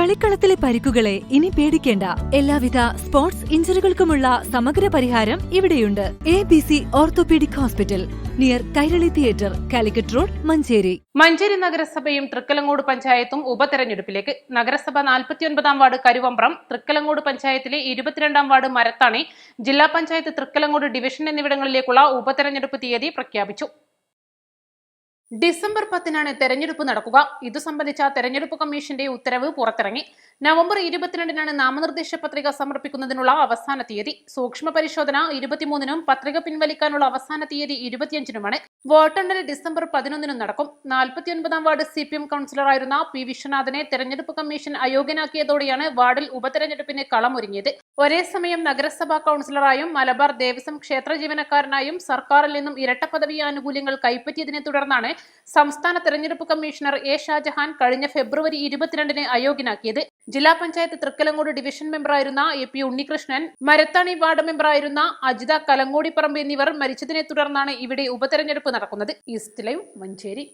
കളിക്കളത്തിലെ പരിക്കുകളെ ഇനി പേടിക്കേണ്ട. എല്ലാവിധ സ്പോർട്സ് ഇഞ്ചുറികൾക്കുമുള്ള സമഗ്ര പരിഹാരം ഇവിടെയുണ്ട്. ABC orthopaedic hospital, near Kairali theatre, Calicut road, Manjeri. Manjeri നഗരസഭയും തൃക്കലങ്ങോട് പഞ്ചായത്തും ഉപതെരഞ്ഞെടുപ്പിലേക്ക്. നഗരസഭ 49-ാം വാർഡ് കരുവമ്പ്രം, തൃക്കലങ്ങോട് പഞ്ചായത്തിലെ 22-ാം വാർഡ് മരത്താണി, ജില്ലാ പഞ്ചായത്ത് തൃക്കലങ്ങോട് ഡിവിഷൻ എന്നിവിടങ്ങളിലേക്കുള്ള ഉപതെരഞ്ഞെടുപ്പ് തീയതി പ്രഖ്യാപിച്ചു. ഡിസംബർ 10-നാണ് തെരഞ്ഞെടുപ്പ് നടക്കുക. ഇതു സംബന്ധിച്ച തെരഞ്ഞെടുപ്പ് കമ്മീഷന്റെ ഉത്തരവ് പുറത്തിറങ്ങി. നവംബർ 22-നാണ് നാമനിർദ്ദേശ പത്രിക സമർപ്പിക്കുന്നതിനുള്ള അവസാന തീയതി. സൂക്ഷ്മ പരിശോധന 23-നും പത്രിക പിൻവലിക്കാനുള്ള അവസാന തീയതി 25-നുമാണ്. വോട്ടെണ്ണൽ ഡിസംബർ 11-നും നടക്കും. 49-ാം വാർഡ് CPM കൗൺസിലറായിരുന്ന P. വിശ്വനാഥനെ തെരഞ്ഞെടുപ്പ് കമ്മീഷൻ അയോഗ്യനാക്കിയതോടെയാണ് വാർഡിൽ ഉപതെരഞ്ഞെടുപ്പിന് കളമൊരുങ്ങിയത്. ഒരേ സമയം നഗരസഭാ കൗൺസിലറായും മലബാർ ദേവസ്വം ക്ഷേത്ര ജീവനക്കാരനായും സർക്കാരിൽ നിന്നും ഇരട്ട പദവി ആനുകൂല്യങ്ങൾ കൈപ്പറ്റിയതിനെ തുടർന്നാണ് സംസ്ഥാന തെരഞ്ഞെടുപ്പ് കമ്മീഷണർ A. ഷാജഹാൻ കഴിഞ്ഞ ഫെബ്രുവരി 22-ന് അയോഗ്യനാക്കിയത്. ജില്ലാ പഞ്ചായത്ത് തൃക്കലങ്ങോട് ഡിവിഷൻ മെമ്പറായിരുന്ന AP ഉണ്ണികൃഷ്ണൻ, മരത്താണി വാർഡ് മെമ്പറായിരുന്ന അജിത കലങ്ങോടിപ്പറമ്പ് എന്നിവർ മരിച്ചതിനെ തുടർന്നാണ് ഇവിടെ ഉപതെരഞ്ഞെടുപ്പ് നടക്കുന്നത്. East Live, Manjeri.